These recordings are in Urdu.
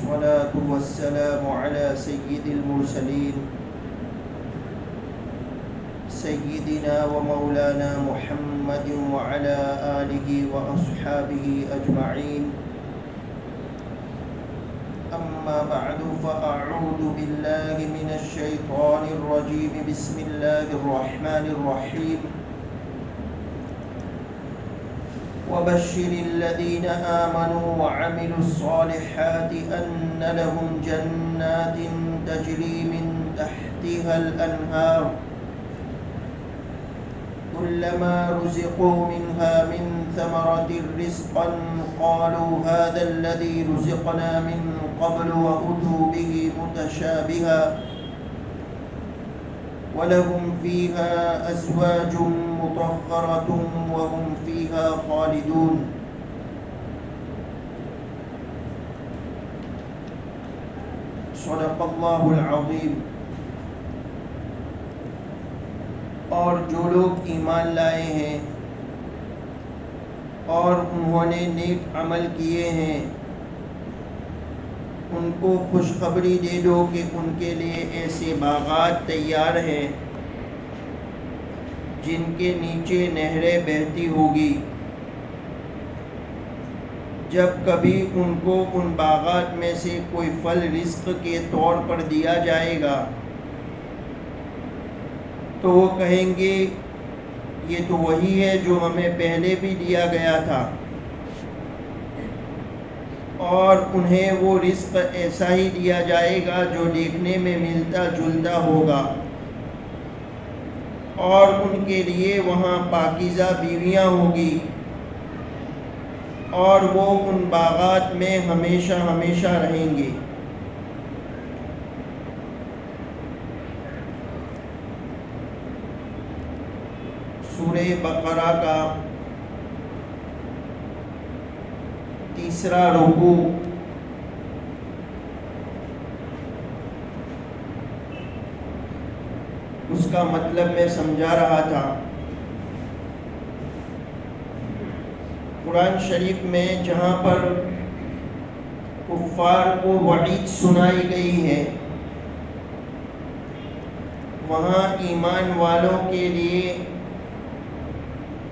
والصلاة والسلام على سيد المرسلين سيدنا ومولانا محمد وعلى آله وأصحابه أجمعين. أما بعد فأعوذ بالله من الشيطان الرجيم. بسم الله الرحمن الرحيم. وبشر الذين آمنوا وعملوا الصالحات أن لهم جنات تجري من تحتها الأنهار كلما رزقوا منها من ثمرة رزقا قالوا هذا الذي رزقنا من قبل وأتوا به متشابها ولهم فيها أزواج مطهرة وهم فيها خالدون. صدق اللہ العظیم. اور جو لوگ ایمان لائے ہیں اور انہوں نے نیک عمل کیے ہیں ان کو خوشخبری دے دو کہ ان کے لیے ایسے باغات تیار ہیں جن کے نیچے نہریں بہتی ہوگی. جب کبھی ان کو ان باغات میں سے کوئی پھل رزق کے طور پر دیا جائے گا تو وہ کہیں گے یہ تو وہی ہے جو ہمیں پہلے بھی دیا گیا تھا، اور انہیں وہ رزق ایسا ہی دیا جائے گا جو دیکھنے میں ملتا جلتا ہوگا، اور ان کے لیے وہاں پاکیزہ بیویاں ہوگی، اور وہ ان باغات میں ہمیشہ ہمیشہ رہیں گے. سورہ بقرہ کا تیسرا رکوع اس کا مطلب میں سمجھا رہا تھا. قرآن شریف میں جہاں پر کفار کو وعید سنائی گئی ہے وہاں ایمان والوں کے لیے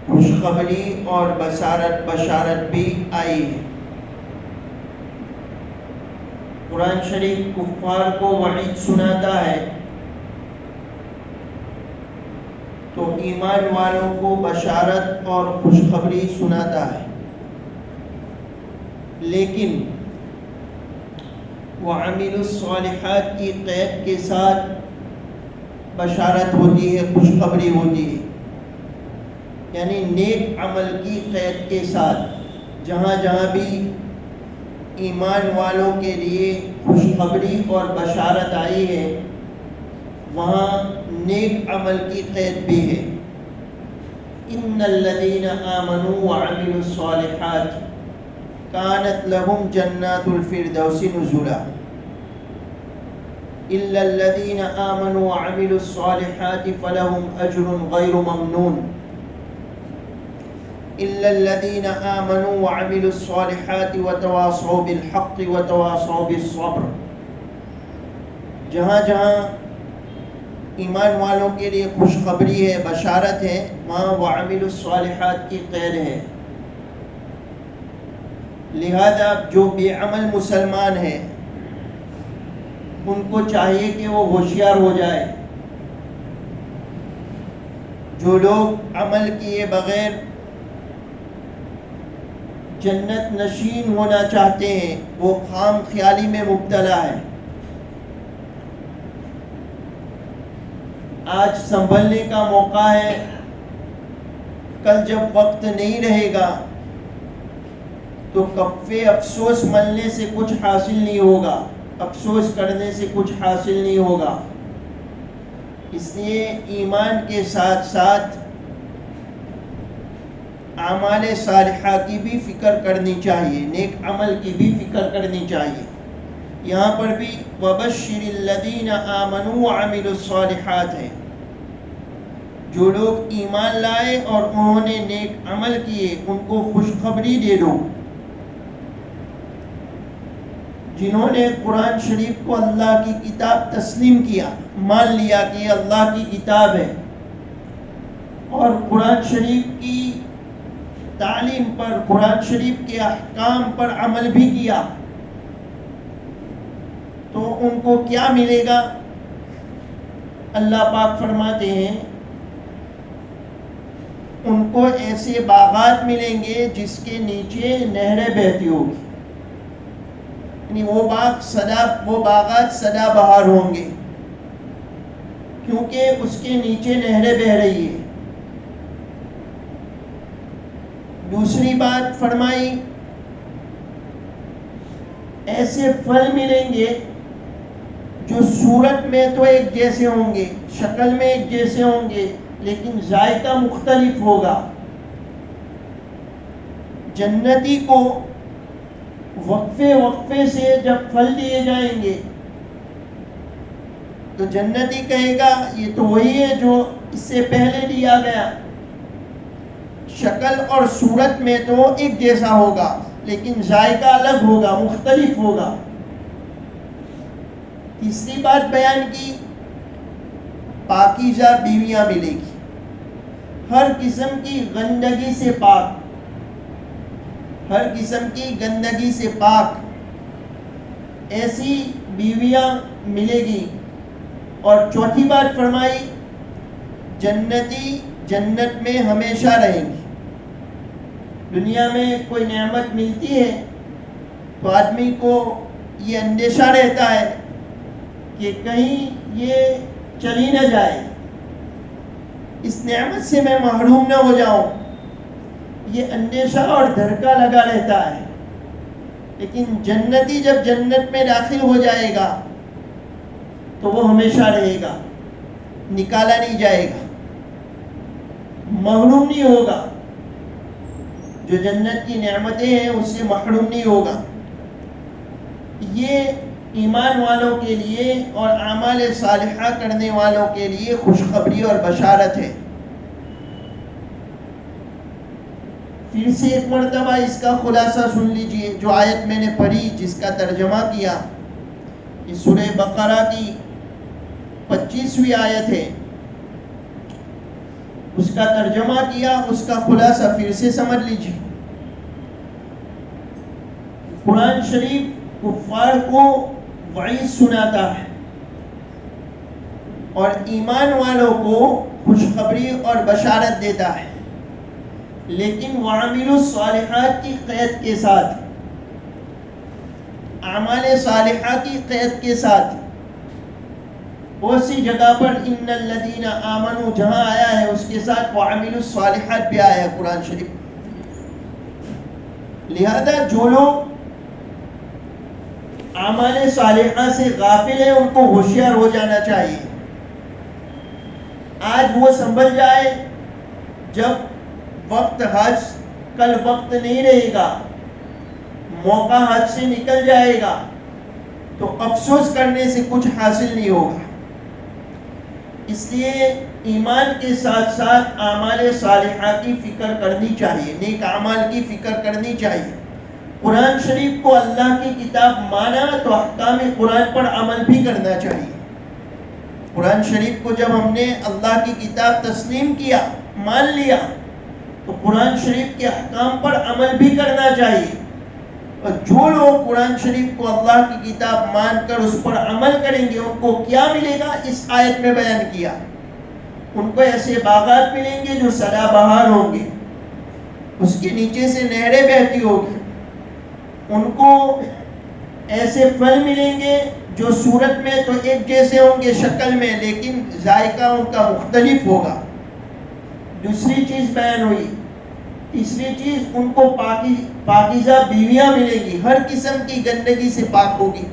خوشخبری اور بشارت بھی آئی ہے. قرآن شریف کفار کو وعید سناتا ہے تو ایمان والوں کو بشارت اور خوشخبری سناتا ہے، لیکن وَعَمِلُوا الصَّالِحَاتِ کی قید کے ساتھ بشارت ہوتی ہے، خوشخبری ہوتی ہے، یعنی نیک عمل کی قید کے ساتھ. جہاں جہاں بھی ایمان والوں کے لیے خوشخبری اور بشارت آئی ہے وہاں نیک عمل کی قید بھی ہے. ان الذین آمنوا وعملوا الصالحات كانت لهم جنات الفردوس نزلا الا الذین آمنوا وعملوا الصالحات فلهم اجر غیر ممنون الا الذین آمنوا وعملوا الصالحات وتواصوا بالحق وتواصوا بالصبر. جہاں جہاں ایمان والوں کے لیے خوشخبری ہے، بشارت ہے، وہاں وعملوا الصالحات کی قید ہے. لہذا جو بے عمل مسلمان ہیں ان کو چاہیے کہ وہ ہوشیار ہو جائے. جو لوگ عمل کیے بغیر جنت نشین ہونا چاہتے ہیں وہ خام خیالی میں مبتلا ہے. آج سنبھلنے کا موقع ہے، کل جب وقت نہیں رہے گا تو کفِ افسوس ملنے سے کچھ حاصل نہیں ہوگا، افسوس کرنے سے کچھ حاصل نہیں ہوگا. اس لیے ایمان کے ساتھ ساتھ اعمال صالحہ کی بھی فکر کرنی چاہیے، نیک عمل کی بھی فکر کرنی چاہیے. یہاں پر بھی وَبَشِّرِ الَّذِينَ آمَنُوا وَعَمِلُوا الصَّالِحَاتِ ہے. جو لوگ ایمان لائے اور انہوں نے نیک عمل کیے ان کو خوشخبری دے دو. جنہوں نے قرآن شریف کو اللہ کی کتاب تسلیم کیا، مان لیا کہ یہ اللہ کی کتاب ہے، اور قرآن شریف کی تعلیم پر، قرآن شریف کے احکام پر عمل بھی کیا، تو ان کو کیا ملے گا؟ اللہ پاک فرماتے ہیں ان کو ایسے باغات ملیں گے جس کے نیچے نہریں بہتی ہوگی، یعنی وہ باغات سدا بہار ہوں گے، کیونکہ اس کے نیچے نہریں بہ رہی ہے۔ دوسری بات فرمائی، ایسے پھل ملیں گے جو صورت میں تو ایک جیسے ہوں گے، شکل میں ایک جیسے ہوں گے، لیکن ذائقہ مختلف ہوگا۔ جنتی کو وقفے سے جب پھل دیے جائیں گے تو جنتی کہے گا یہ تو وہی ہے جو اس سے پہلے دیا گیا۔ شکل اور صورت میں تو ایک جیسا ہوگا، لیکن ذائقہ الگ ہوگا، مختلف ہوگا۔ تیسری بات بیان کی، پاکیزہ بیویاں ملے گی، ہر قسم کی گندگی سے پاک، ہر قسم کی گندگی سے پاک ایسی بیویاں ملے گی۔ اور چوتھی بات فرمائی، جنتی جنت میں ہمیشہ رہیں گی۔ دنیا میں کوئی نعمت ملتی ہے تو آدمی کو یہ اندیشہ رہتا ہے کہ کہیں یہ چلی نہ جائے، اس نعمت سے میں محروم نہ ہو جاؤں، یہ اندیشہ اور دھڑکا لگا رہتا ہے۔ لیکن جنتی جب جنت میں داخل ہو جائے گا تو وہ ہمیشہ رہے گا، نکالا نہیں جائے گا، محروم نہیں ہوگا، جو جنت کی نعمتیں ہیں اس سے محروم نہیں ہوگا۔ یہ ایمان والوں کے لیے اور اعمال صالحہ کرنے والوں کے لیے خوشخبری اور بشارت ہے۔ پھر سے ایک مرتبہ اس کا خلاصہ سن لیجئے، جو آیت میں نے پڑھی جس کا ترجمہ کیا، یہ سورہ بقرہ کی 25ویں آیت ہے، اس کا ترجمہ کیا، اس کا خلاصہ پھر سے سمجھ لیجئے۔ قرآن شریف کفار کو وعید سناتا ہے اور ایمان والوں کو خوشخبری اور بشارت دیتا ہے، لیکن وَعَمِلُوا الصَّالِحَاتِ کی قید کے ساتھ، اعمال صالحہ کی قید کے ساتھ۔ بہت سی جگہ پر ان الذین آمنوا جہاں آیا ہے اس کے ساتھ وَعَمِلُوا الصَّالِحَاتِ بھی آیا ہے قرآن شریف۔ لہذا جو لوگ اعمال صالحہ سے غافل ہیں ان کو ہوشیار ہو جانا چاہیے۔ آج وہ سنبھل جائے، جب وقت حج کل وقت نہیں رہے گا، موقع ہاتھ سے نکل جائے گا تو افسوس کرنے سے کچھ حاصل نہیں ہوگا۔ اس لیے ایمان کے ساتھ ساتھ اعمال صالحہ کی فکر کرنی چاہیے، نیک اعمال کی فکر کرنی چاہیے۔ قرآن شریف کو اللہ کی کتاب مانا تو احکام قرآن پر عمل بھی کرنا چاہیے۔ قرآن شریف کو جب ہم نے اللہ کی کتاب تسلیم کیا، مان لیا، تو قرآن شریف کے احکام پر عمل بھی کرنا چاہیے۔ اور جو لوگ قرآن شریف کو اللہ کی کتاب مان کر اس پر عمل کریں گے ان کو کیا ملے گا؟ اس آیت میں بیان کیا، ان کو ایسے باغات ملیں گے جو سدا بہار ہوں گے، اس کے نیچے سے نہریں بہتی ہوگی، ان کو ایسے پھل ملیں گے جو صورت میں تو ایک جیسے ہوں گے شکل میں، لیکن ذائقہ ان کا مختلف ہوگا۔ دوسری چیز بیان ہوئی۔ تیسری چیز، ان کو پاکیزہ بیویاں ملیں گی، ہر قسم کی گندگی سے پاک ہوگی۔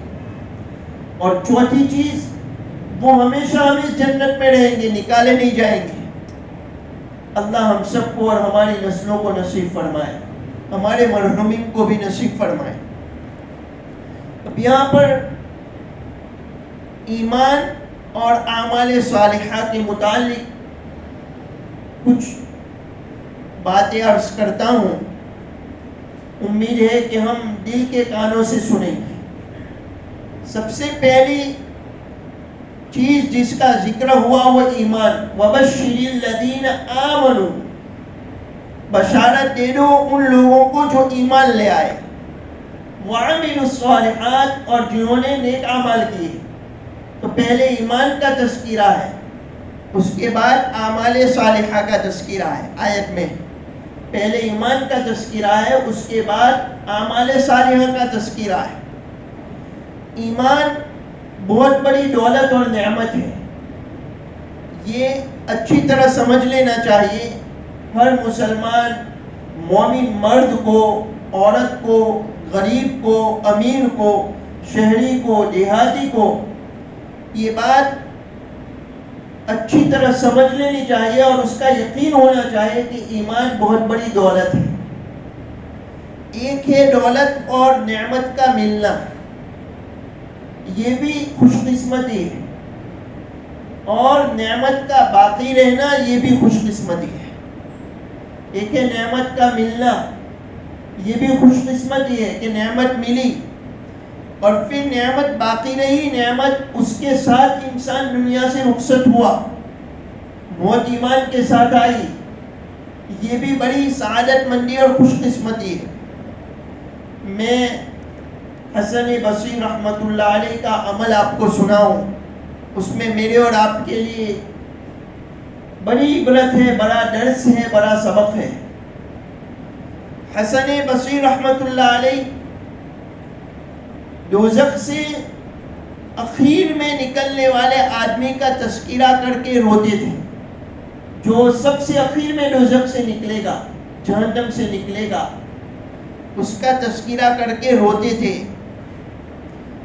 اور چوتھی چیز، وہ ہمیشہ ہمیں جنت میں رہیں گے، نکالے نہیں جائیں گے۔ اللہ ہم سب کو اور ہماری نسلوں کو نصیب فرمائے، ہمارے مرحومین کو بھی نصیب فرمائے۔ اب یہاں پر ایمان اور اعمال صالحہ کے متعلق کچھ باتیں عرض کرتا ہوں، امید ہے کہ ہم دل کے کانوں سے سنیں گے۔ سب سے پہلی چیز جس کا ذکر ہوا وہ ایمان. وَبَشِّرِ الَّذِينَ آمَنُوا، بشارت دے دو ان لوگوں کو جو ایمان لے آئے. وَعَمِلُوا الصَّالِحَاتِ، اور جنہوں نے نیک اعمال کیے. تو پہلے ایمان کا تذکرہ ہے، اس کے بعد اعمال صالحہ کا تذکرہ ہے. آیت میں پہلے ایمان کا تذکرہ ہے، اس کے بعد اعمال صالحہ کا تذکرہ ہے. ایمان بہت بڑی دولت اور نعمت ہے، یہ اچھی طرح سمجھ لینا چاہیے ہر مسلمان مومن مرد کو، عورت کو، غریب کو، امیر کو، شہری کو، دیہاتی کو. یہ بات اچھی طرح سمجھ لینی چاہیے اور اس کا یقین ہونا چاہیے کہ ایمان بہت بڑی دولت ہے. ایک ہے دولت اور نعمت کا ملنا، یہ بھی خوش قسمتی ہے، اور نعمت کا باقی رہنا یہ بھی خوش قسمتی ہے. ایک ہے نعمت کا ملنا، یہ بھی خوش قسمتی ہے کہ نعمت ملی اور پھر نعمت باقی رہی، نعمت اس کے ساتھ انسان دنیا سے رخصت ہوا، موت ایمان کے ساتھ آئی. یہ بھی بڑی سعادت مندی اور خوش قسمتی ہے. میں حسن بصری رحمۃ اللہ علیہ کا عمل آپ کو سناؤں، اس میں میرے اور آپ کے لیے بڑی عبرت ہے، بڑا درس ہے، بڑا سبق ہے. حسن بصری رحمۃ اللہ علیہ دوزخ سے اخیر میں نکلنے والے آدمی کا تذکرہ کر کے روتے تھے. جو سب سے اخیر میں دوزخ سے نکلے گا، جہنم سے نکلے گا، اس کا تذکرہ کر کے روتے تھے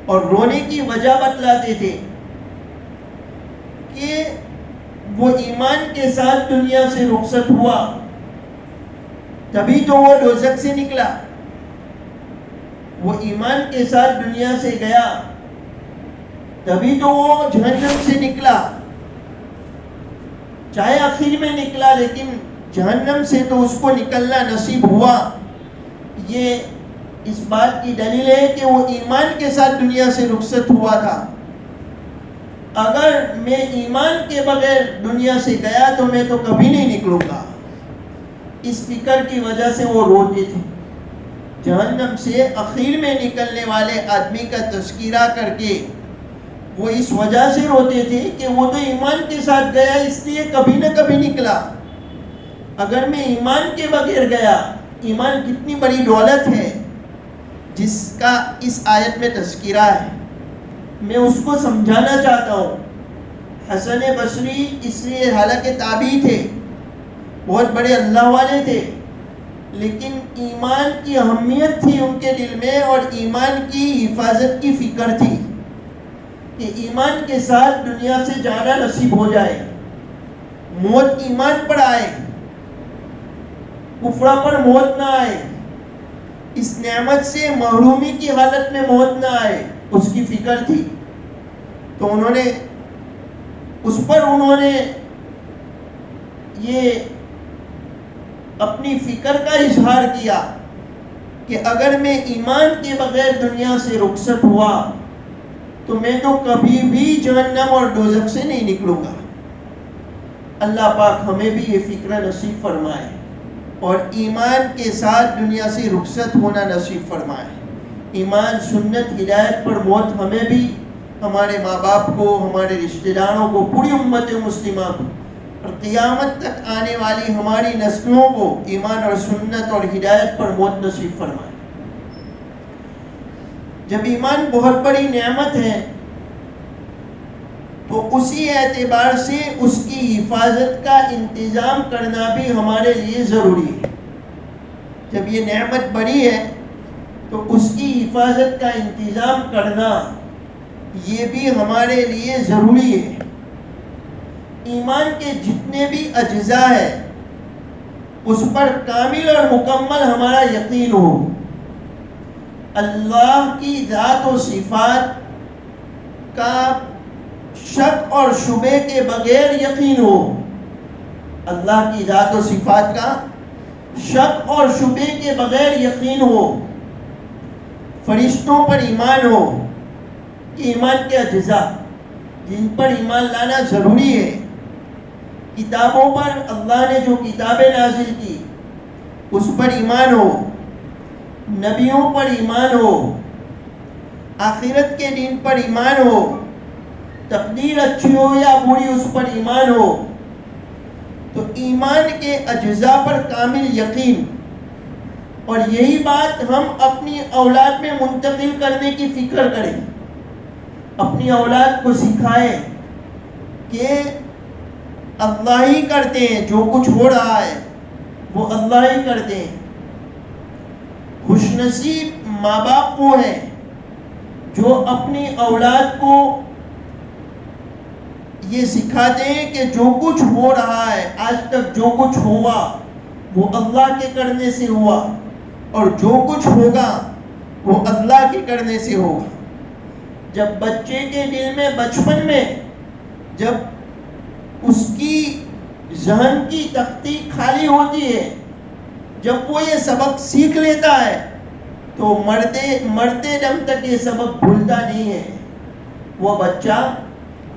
اور رونے کی وجہ بتلاتے تھے کہ وہ ایمان کے ساتھ دنیا سے رخصت ہوا، تبھی تو وہ دوزخ سے نکلا. وہ ایمان کے ساتھ دنیا سے گیا، تبھی تو وہ جہنم سے نکلا. چاہے آخر میں نکلا لیکن جہنم سے تو اس کو نکلنا نصیب ہوا. یہ اس بات کی دلیل ہے کہ وہ ایمان کے ساتھ دنیا سے رخصت ہوا تھا. اگر میں ایمان کے بغیر دنیا سے گیا تو میں تو کبھی نہیں نکلوں گا. اس فکر کی وجہ سے وہ روتے تھے. جہنم سے اخیر میں نکلنے والے آدمی کا تذکرہ کر کے وہ اس وجہ سے روتے تھے کہ وہ تو ایمان کے ساتھ گیا، اس لیے کبھی نہ کبھی نکلا. اگر میں ایمان کے بغیر گیا، ایمان کتنی بڑی دولت ہے جس کا اس آیت میں تذکرہ ہے. میں اس کو سمجھانا چاہتا ہوں. حسن بصری اس لیے حالانکہ تابعی تھے، بہت بڑے اللہ والے تھے، لیکن ایمان کی اہمیت تھی ان کے دل میں اور ایمان کی حفاظت کی فکر تھی کہ ایمان کے ساتھ دنیا سے جانا نصیب ہو جائے، موت ایمان پر آئے، کفر پر موت نہ آئے، اس نعمت سے محرومی کی حالت میں موت نہ آئے، اس کی فکر تھی. تو انہوں نے یہ اپنی فکر کا اظہار کیا کہ اگر میں ایمان کے بغیر دنیا سے رخصت ہوا تو میں تو کبھی بھی جہنم اور دوزخ سے نہیں نکلوں گا. اللہ پاک ہمیں بھی یہ فکر نصیب فرمائے اور ایمان کے ساتھ دنیا سے رخصت ہونا نصیب فرمائے. ایمان، سنت، ہدایت پر موت ہمیں بھی، ہمارے ماں باپ کو، ہمارے رشتہ داروں کو، پوری امت مسلمہ کو اور قیامت تک آنے والی ہماری نسلوں کو ایمان اور سنت اور ہدایت پر موت نصیب فرمائے. جب ایمان بہت بڑی نعمت ہے تو اسی اعتبار سے اس کی حفاظت کا انتظام کرنا بھی ہمارے لیے ضروری ہے. جب یہ نعمت بڑی ہے تو اس کی حفاظت کا انتظام کرنا یہ بھی ہمارے لیے ضروری ہے. ایمان کے جتنے بھی اجزاء ہیں اس پر کامل اور مکمل ہمارا یقین ہو. اللہ کی ذات و صفات کا شک اور شبہ کے بغیر یقین ہو. اللہ کی ذات و صفات کا شک اور شبہ کے بغیر یقین ہو. فرشتوں پر ایمان ہو، ایمان کے اجزاء جن پر ایمان لانا ضروری ہے. کتابوں پر اللہ نے جو کتابیں نازل کی اس پر ایمان ہو، نبیوں پر ایمان ہو، آخرت کے دن پر ایمان ہو، تقدیر اچھی ہو یا بری اس پر ایمان ہو. تو ایمان کے اجزاء پر کامل یقین، اور یہی بات ہم اپنی اولاد میں منتقل کرنے کی فکر کریں، اپنی اولاد کو سکھائیں کہ اللہ ہی کرتے ہیں، جو کچھ ہو رہا ہے وہ اللہ ہی کرتے ہیں. خوش نصیب ماں باپ وہ ہیں جو اپنی اولاد کو یہ سکھاتے ہیں کہ جو کچھ ہو رہا ہے، آج تک جو کچھ ہوا وہ اللہ کے کرنے سے ہوا، اور جو کچھ ہوگا وہ اللہ کے کرنے سے ہوگا. جب بچے کے دل میں بچپن میں جب اس کی ذہن کی تختی خالی ہوتی ہے، جب وہ یہ سبق سیکھ لیتا ہے تو مرتے دم تک یہ سبق بھولتا نہیں ہے. وہ بچہ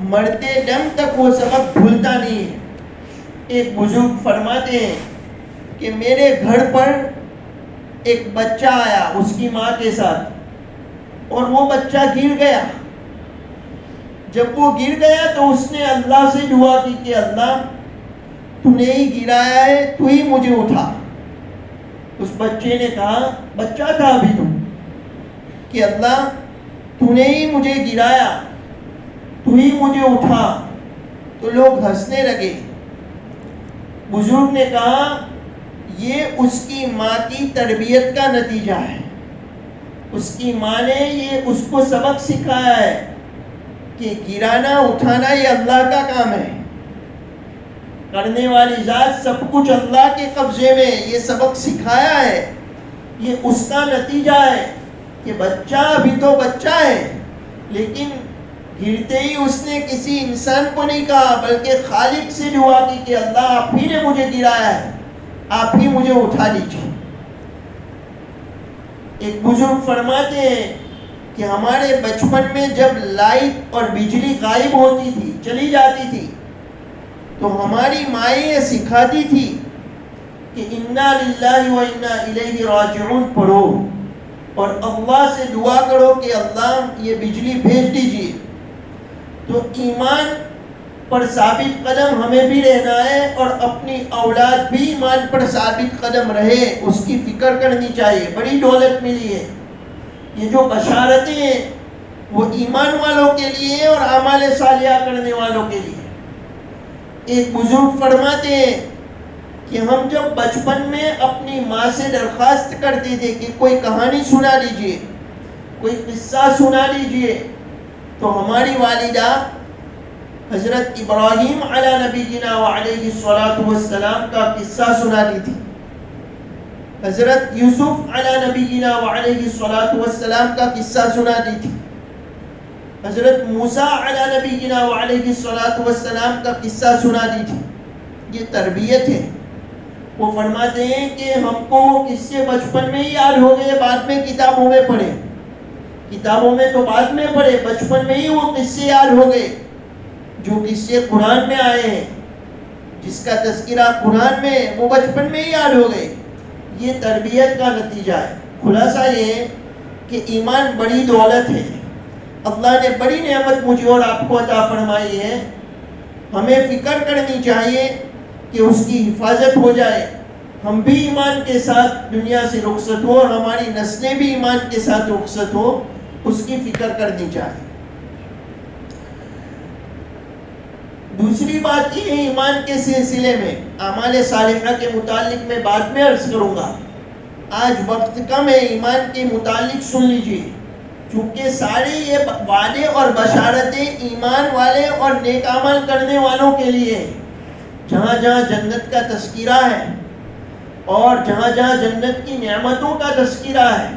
مرتے دم تک وہ سبق بھولتا نہیں ہے. ایک بزرگ فرماتے ہیں کہ میرے گھر پر ایک بچہ آیا اس کی ماں کے ساتھ، اور وہ بچہ گر گیا. جب وہ گر گیا تو اس نے اللہ سے دعا کی کہ اللہ تو نے ہی گرایا ہے، تو ہی مجھے اٹھا. اس بچے نے کہا، بچہ تھا ابھی تو، کہ اللہ تو نے ہی مجھے گرایا، تو ہی مجھے اٹھا. تو لوگ ہنسنے لگے. بزرگ نے کہا یہ اس کی ماں کی تربیت کا نتیجہ ہے. اس کی ماں نے یہ اس کو سبق سکھایا ہے کہ گرانا اٹھانا یہ اللہ کا کام ہے، کرنے والی ذات سب کچھ اللہ کے قبضے میں. یہ سبق سکھایا ہے، یہ اس کا نتیجہ ہے کہ بچہ ابھی تو بچہ ہے، لیکن گرتے ہی اس نے کسی انسان کو نہیں کہا بلکہ خالق سے دعا کی کہ اللہ آپ ہی نے مجھے گرایا ہے، آپ ہی مجھے اٹھا دیجیے. ایک بزرگ فرماتے ہیں کہ ہمارے بچپن میں جب لائٹ اور بجلی غائب ہوتی تھی، چلی جاتی تھی، تو ہماری مائیں یہ سکھاتی تھی کہ انا للہ و انا الیہ راجعون پڑھو، اور اللہ سے دعا کرو کہ اللہ یہ بجلی بھیج دیجیے. تو ایمان پر ثابت قدم ہمیں بھی رہنا ہے، اور اپنی اولاد بھی ایمان پر ثابت قدم رہے، اس کی فکر کرنی چاہیے. بڑی دولت ملی ہے. یہ جو بشارتیں ہیں وہ ایمان والوں کے لیے اور اعمال صالحہ کرنے والوں کے لیے. ایک بزرگ فرماتے ہیں کہ ہم جب بچپن میں اپنی ماں سے درخواست کرتے تھے کہ کوئی کہانی سنا دیجیے، کوئی قصہ سنا دیجیے، تو ہماری والدہ حضرت ابراہیم علی نبینا وعلیہ الصلوۃ والسلام کا قصہ سناتی تھی، حضرت یوسف علی نبینا وعلیہ الصلوۃ والسلام کا قصہ سناتی تھی، حضرت موسیٰ علی نبینا وعلیہ الصلوۃ والسلام کا قصہ سناتی تھی. یہ تربیت ہے. وہ فرماتے ہیں کہ ہم کو وہ قصے بچپن میں ہی یاد ہو گئے، بعد میں کتابوں میں پڑھے، کتابوں میں تو بعد میں پڑھے، بچپن میں ہی وہ قصے یاد ہو گئے جو قصے قرآن میں آئے ہیں، جس کا تذکرہ قرآن میں وہ بچپن میں ہی یاد ہو گئے. یہ تربیت کا نتیجہ ہے. خلاصہ یہ ہے کہ ایمان بڑی دولت ہے. اللہ نے بڑی نعمت مجھے اور آپ کو عطا فرمائی ہے. ہمیں فکر کرنی چاہیے کہ اس کی حفاظت ہو جائے، ہم بھی ایمان کے ساتھ دنیا سے رخصت ہو اور ہماری نسلیں بھی ایمان کے ساتھ رخصت ہو، اس کی فکر کرنی چاہیے. دوسری بات یہ ہے ایمان کے سلسلے میں، اعمال صالحہ کے متعلق میں بعد میں عرض کروں گا، آج وقت کم ہے. ایمان کے متعلق سن لیجیے، چونکہ سارے یہ وعدے اور بشارتیں ایمان والے اور نیک عمل کرنے والوں کے لیے ہیں. جہاں جہاں جنت کا تذکرہ ہے اور جہاں جہاں جنت کی نعمتوں کا تذکرہ ہے،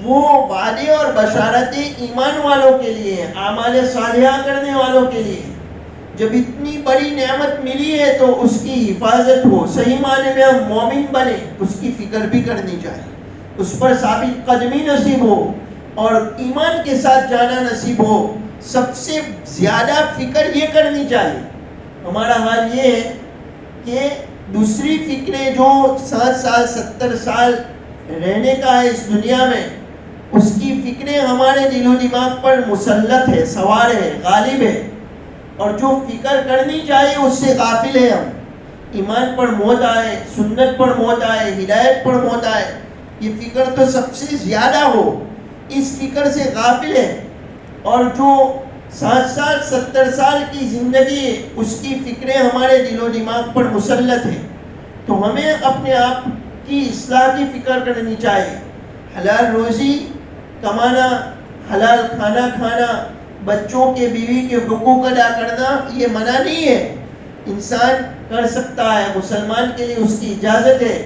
وہ وعدے اور بشارتیں ایمان والوں کے لیے ہیں، اعمال صالحہ کرنے والوں کے لیے. جب اتنی بڑی نعمت ملی ہے تو اس کی حفاظت ہو، صحیح معنی میں ہم مومن بنے، اس کی فکر بھی کرنی چاہیے، اس پر ثابت قدمی نصیب ہو. اور ایمان کے ساتھ جانا نصیب ہو، سب سے زیادہ فکر یہ کرنی چاہیے. ہمارا حال یہ ہے کہ دوسری فکریں جو 60 سال 70 سال رہنے کا ہے اس دنیا میں، اس کی فکریں ہمارے دل و دماغ پر مسلط ہے، سوار ہے، غالب ہے. اور جو فکر کرنی چاہیے اس سے غافل ہے ہم. ایمان پر موت آئے، سنت پر موت آئے، ہدایت پر موت آئے، یہ فکر تو سب سے زیادہ ہو، اس فکر سے غافل ہے. اور جو 60 سال 70 سال کی زندگی ہے، اس کی فکریں ہمارے دل و دماغ پر مسلط ہے. تو ہمیں اپنے آپ کی اصلاح کی فکر کرنی چاہیے. حلال روزی کمانا، حلال کھانا کھانا، بچوں کے بیوی کے حقوق ادا کرنا، یہ منع نہیں ہے، انسان کر سکتا ہے، مسلمان کے لیے اس کی اجازت ہے.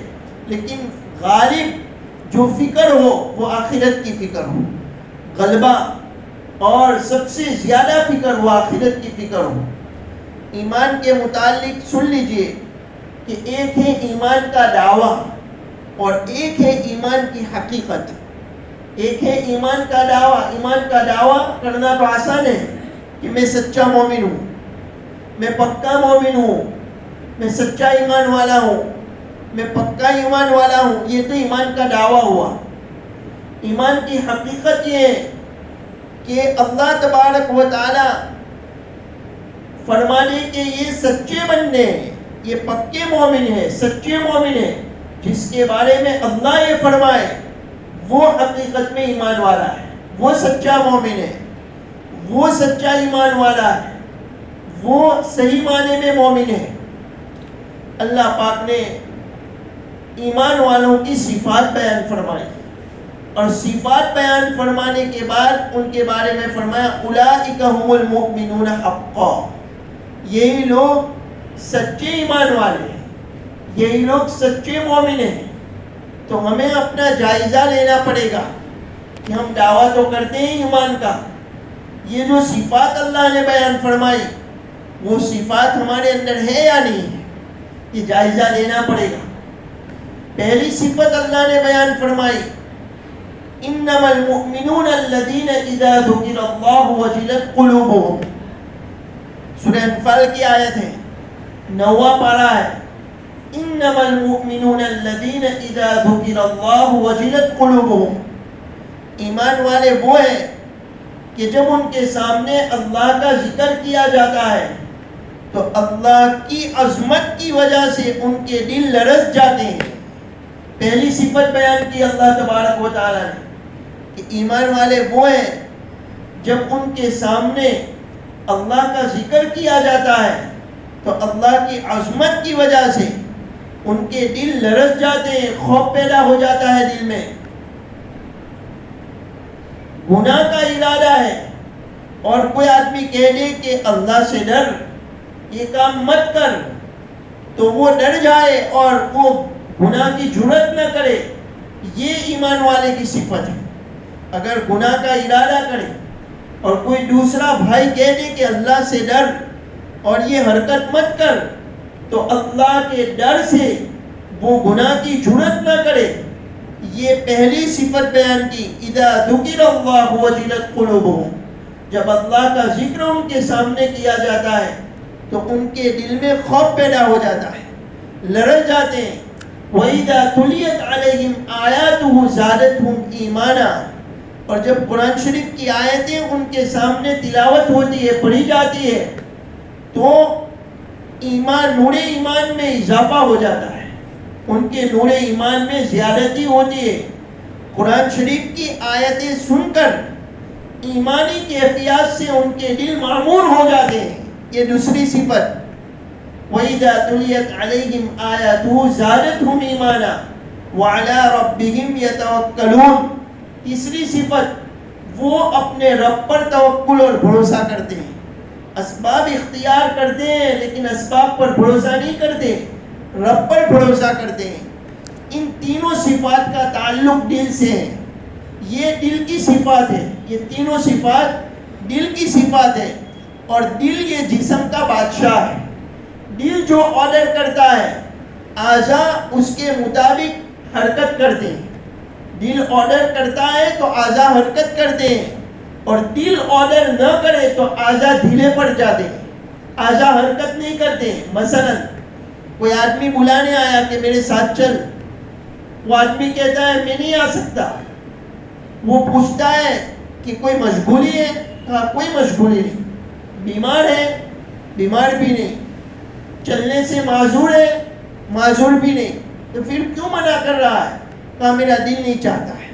لیکن غالب جو فکر ہو وہ آخرت کی فکر ہو، غلبہ اور سب سے زیادہ فکر ہو آخرت کی فکر ہو. ایمان کے متعلق سن لیجئے کہ ایک ہے ایمان کا دعویٰ اور ایک ہے ایمان کی حقیقت. ایک ہے ایمان کا دعویٰ. ایمان کا دعویٰ کرنا تو آسان ہے کہ میں سچا مومن ہوں، میں پکا مومن ہوں، میں سچا ایمان والا ہوں، میں پکا ایمان والا ہوں. یہ تو ایمان کا دعویٰ ہوا. ایمان کی حقیقت یہ ہے کہ اللہ تبارک و تعالی فرمانے کہ یہ سچے بندے ہیں، یہ پکے مومن ہیں، سچے مومن ہیں، جس کے بارے میں اللہ یہ فرمائے وہ حقیقت میں ایمان والا ہے، وہ سچا مومن ہے، وہ سچا ایمان والا ہے، وہ صحیح معنی میں مومن ہے. اللہ پاک نے ایمان والوں کی صفات بیان فرمائی اور صفات بیان فرمانے کے بعد ان کے بارے میں فرمایا اولئک هم المؤمنون حقا. یہی لوگ سچے ایمان والے ہیں، یہی لوگ سچے مومن ہیں. تو ہمیں اپنا جائزہ لینا پڑے گا کہ ہم دعویٰ تو کرتے ہیں ایمان کا، یہ جو صفات اللہ نے بیان فرمائی وہ صفات ہمارے اندر ہے یا نہیں ہے، یہ جائزہ لینا پڑے گا. پہلی صفت اللہ نے بیان فرمائی انما المؤمنون الذين اذا ذكر الله وجلت قلوبهم. سورہ انفال کی آیت ہے، 9واں پارہ ہے. انما المؤمنون الذين اذا ذكر الله وجلت قلوبهم. ایمان والے وہ ہیں کہ جب ان کے سامنے اللہ کا ذکر کیا جاتا ہے تو اللہ کی عظمت کی وجہ سے ان کے دل لرز جاتے ہیں. پہلی صفت بیان کی اللہ تبارک و تعالی نے کہ ایمان والے وہ ہیں جب ان کے سامنے اللہ کا ذکر کیا جاتا ہے تو اللہ کی عظمت کی وجہ سے ان کے دل لرز جاتے ہیں، خوف پیدا ہو جاتا ہے دل میں. گناہ کا ارادہ ہے اور کوئی آدمی کہہ دے کہ اللہ سے ڈر، یہ کام مت کر، تو وہ ڈر جائے اور وہ گناہ کی جرات نہ کرے. یہ ایمان والے کی صفت ہے. اگر گناہ کا ارادہ کرے اور کوئی دوسرا بھائی کہہ دے کہ اللہ سے ڈر اور یہ حرکت مت کر، تو اللہ کے ڈر سے وہ گناہ کی جرات نہ کرے. یہ پہلی صفت بیان کی اذا ذکر اللہ وجلت قلوبهم. جب اللہ کا ذکر ان کے سامنے کیا جاتا ہے تو ان کے دل میں خوف پیدا ہو جاتا ہے، لرز جاتے ہیں. وَإِذَا تُلِيَتْ عَلَيْهِمْ آيَاتُهُ زَادَتْهُمْ إِيمَانًا. اور جب قرآن شریف کی آیتیں ان کے سامنے تلاوت ہوتی ہے، پڑھی جاتی ہے، تو ایمان، نور ایمان میں اضافہ ہو جاتا ہے، ان کے نور ایمان میں زیادتی ہوتی ہے. قرآن شریف کی آیتیں سن کر ایمانی کیفیات سے ان کے دل معمور ہو جاتے ہیں. یہ دوسری صفت. وَإِذَا تُلِيَتْ عَلَيْهِمْ آيَاتُهُ زَادَتْهُمْ إِيمَانًا وَعَلَىٰ رَبِّهِمْ يَتَوَكَّلُونَ. تیسری صفت، وہ اپنے رب پر توکل اور بھروسہ کرتے ہیں. اسباب اختیار کرتے ہیں لیکن اسباب پر بھروسہ نہیں کرتے، رب پر بھروسہ کرتے ہیں. ان تینوں صفات کا تعلق دل سے ہے. یہ دل کی صفات ہے، یہ تینوں صفات دل کی صفات ہے. اور دل یہ جسم کا بادشاہ ہے. دل جو آرڈر کرتا ہے، اعضاء اس کے مطابق حرکت کرتے ہیں. دل آرڈر کرتا ہے تو اعضاء حرکت کرتے ہیں، اور دل آرڈر نہ کرے تو اعضاء ڈھیلے پڑ جاتے ہیں، اعضاء حرکت نہیں کرتے. مثلا کوئی آدمی بلانے آیا کہ میرے ساتھ چل، وہ آدمی کہتا ہے میں نہیں آ سکتا. وہ پوچھتا ہے کہ کوئی مشغولی ہے؟ کہا کوئی مشغولی نہیں. بیمار ہے؟ بیمار بھی نہیں. چلنے سے معذور ہے؟ معذور بھی نہیں. تو پھر کیوں منع کر رہا ہے؟ کہا میرا دل نہیں چاہتا ہے.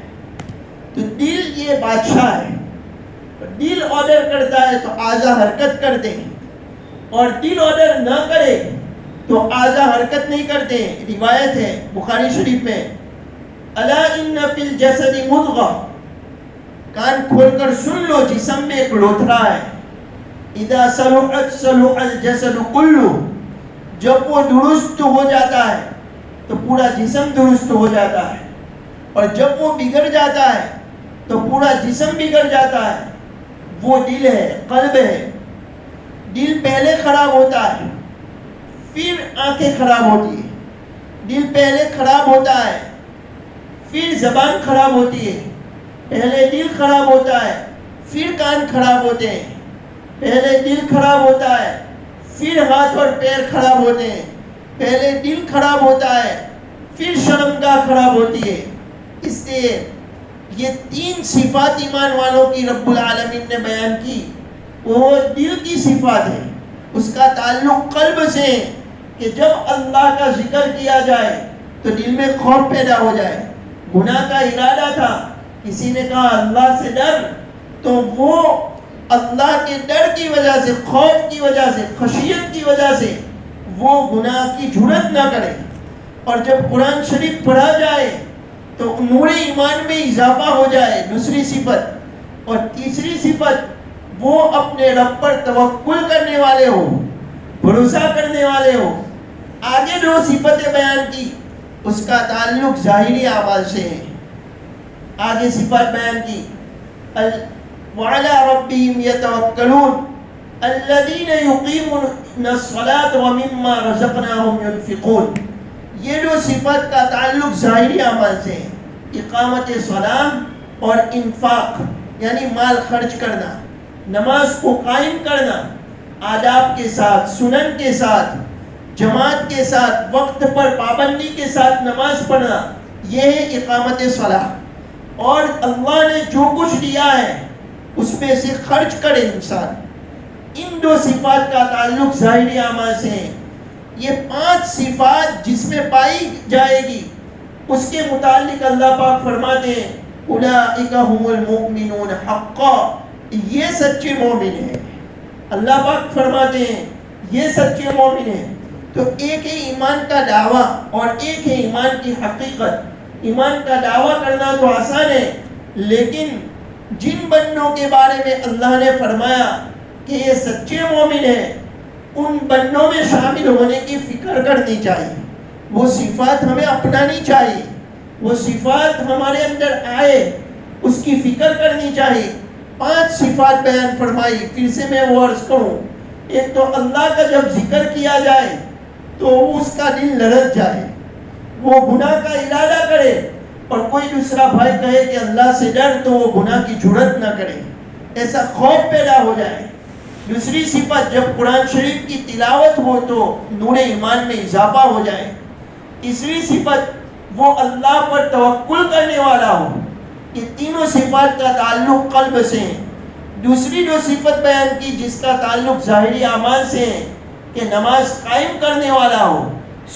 تو دل یہ بادشاہ ہے، دل آرڈر کرتا ہے تو اعضاء حرکت کرتے ہیں، اور دل آرڈر نہ کرے تو اعضاء حرکت نہیں کرتے. روایت ہے بخاری شریف میں، الا ان فی الجسد مضغہ، کان کھول کر سن لو، جسم میں ایک لوتھڑا ہے. اذا صلحت صلح الجسد کلہ، جب وہ درست ہو جاتا ہے تو پورا جسم درست ہو جاتا ہے، اور جب وہ بگڑ جاتا ہے تو پورا جسم بگڑ جاتا ہے. وہ دل ہے، قلب ہے. دل پہلے خراب ہوتا ہے، پھر آنکھیں خراب ہوتی ہے. دل پہلے خراب ہوتا ہے، پھر زبان خراب ہوتی ہے. پہلے دل خراب ہوتا ہے، پھر کان خراب ہوتے ہیں. پہلے دل خراب ہوتا ہے، پھر ہاتھ اور پیر خراب ہوتے ہیں. پہلے دل خراب ہوتا ہے، پھر شرمگاہ خراب ہوتی ہے. اس لیے یہ 3 صفات ایمان والوں کی رب العالمین نے بیان کی. وہ دل کی صفات ہے، اس کا تعلق قلب سے ہے کہ جب اللہ کا ذکر کیا جائے تو دل میں خوف پیدا ہو جائے. گناہ کا ارادہ تھا، کسی نے کہا اللہ سے ڈر، تو وہ اللہ کے ڈر کی وجہ سے، خوف کی وجہ سے، خشیت کی وجہ سے وہ گناہ کی جرات نہ کرے. اور جب قرآن شریف پڑھا جائے تو نور ایمان میں اضافہ ہو جائے. دوسری صفت. اور تیسری صفت، وہ اپنے رب پر توکل کرنے والے ہو، بھروسہ کرنے والے ہو. آگے 2 صفتیں بیان کی، اس کا تعلق ظاہری اعمال سے ہے. آگے صفات بیان کی، وَعَلَىٰ رَبِّهِمْ يَتَوَكَّلُونَ الَّذِينَ يُقِيمُونَ الصَّلَاةَ وَمِمَّا رَزَقْنَاهُمْ يُنْفِقُونَ. یہ 2 صفت کا تعلق ظاہری اعمال سے ہے، اقامت صلاۃ اور انفاق یعنی مال خرچ کرنا، نماز کو قائم کرنا، آداب کے ساتھ، سنن کے ساتھ، جماعت کے ساتھ، وقت پر پابندی کے ساتھ نماز پڑھنا، یہ ہے اقامت صلاح. اور اللہ نے جو کچھ دیا ہے اس میں سے خرچ کرے انسان. ان 2 صفات کا تعلق ظاہری اعمال سے ہے. یہ 5 صفات جس میں پائی جائے گی اس کے متعلق اللہ پاک فرماتے ہیں اولئک هم المؤمنون حقا، یہ سچے مومن ہیں. اللہ پاک فرماتے ہیں یہ سچے مومن ہیں. تو ایک ہے ایمان کا دعویٰ اور ایک ہے ایمان کی حقیقت. ایمان کا دعویٰ کرنا تو آسان ہے، لیکن جن بندوں کے بارے میں اللہ نے فرمایا کہ یہ سچے مومن ہیں، ان بندوں میں شامل ہونے کی فکر کرنی چاہیے. وہ صفات ہمیں اپنانی چاہیے، وہ صفات ہمارے اندر آئے، اس کی فکر کرنی چاہیے. 5 صفات بیان فرمائی. پھر سے میں وہ عرض کروں، ایک تو اللہ کا جب ذکر کیا جائے تو اس کا دل لرز جائے، وہ گناہ کا ارادہ کرے، اور کوئی دوسرا بھائی کہے کہ اللہ سے ڈر تو وہ گناہ کی جرات نہ کرے، ایسا خوف پیدا ہو جائے. دوسری صفت، جب قرآن شریف کی تلاوت ہو تو نور ایمان میں اضافہ ہو جائے. تیسری صفت، وہ اللہ پر توکل کرنے والا ہو. یہ تینوں صفات کا تعلق قلب سے ہے. دوسری 2 صفت بیان کی جس کا تعلق ظاہری اعمال سے ہے کہ نماز قائم کرنے والا ہو،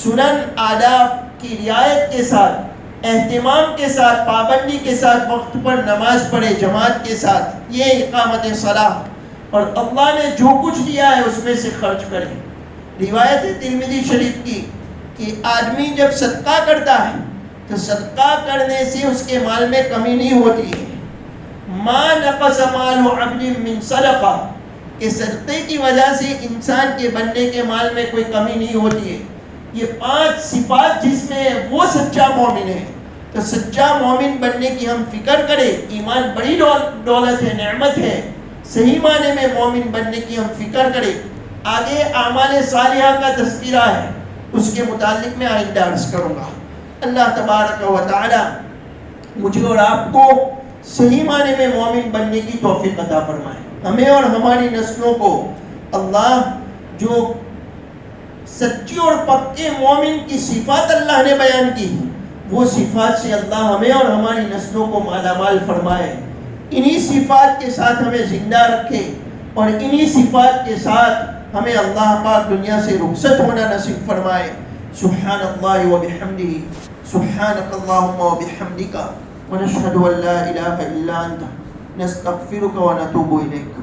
سنن آداب کی رعایت کے ساتھ، اہتمام کے ساتھ، پابندی کے ساتھ وقت پر نماز پڑھے جماعت کے ساتھ، یہ اقامت صلاح. اور اللہ نے جو کچھ دیا ہے اس میں سے خرچ کرے. روایت ہے ترمذی شریف کی کہ آدمی جب صدقہ کرتا ہے تو صدقہ کرنے سے اس کے مال میں کمی نہیں ہوتی ہے. ما نقص مال عبد من صدقہ، کہ صدقے کی وجہ سے انسان کے بندے کے مال میں کوئی کمی نہیں ہوتی ہے. یہ 5 صفات جس میں وہ سچا مومن ہے. تو سچا مومن بننے کی ہم فکر کریں. ایمان بڑی دولت ہے، نعمت ہے. صحیح معنی میں مومن بننے کی ہم فکر کریں. آگے اعمال صالحہ کا تذکرہ ہے، اس کے متعلق میں آئندہ عرض کروں گا. اللہ تبارک و تعالی مجھے اور آپ کو صحیح معنی میں مومن بننے کی توفیق عطا فرمائے. ہمیں اور ہماری نسلوں کو اللہ جو سچی اور پکے مومن کی صفات اللہ نے بیان کی ہیں وہ صفات سے اللہ ہمیں اور ہماری نسلوں کو مالا مال فرمائے. انہی صفات کے ساتھ ہمیں زندہ رکھے اور انہی صفات کے ساتھ ہمیں اللہ پاک دنیا سے رخصت ہونا نصیب فرمائے. سبحان اللہ و بحمدہ سبحانک اللہم و بحمدک ونشہد ان لا الہ الا انت نستغفرک و نتوب الیک.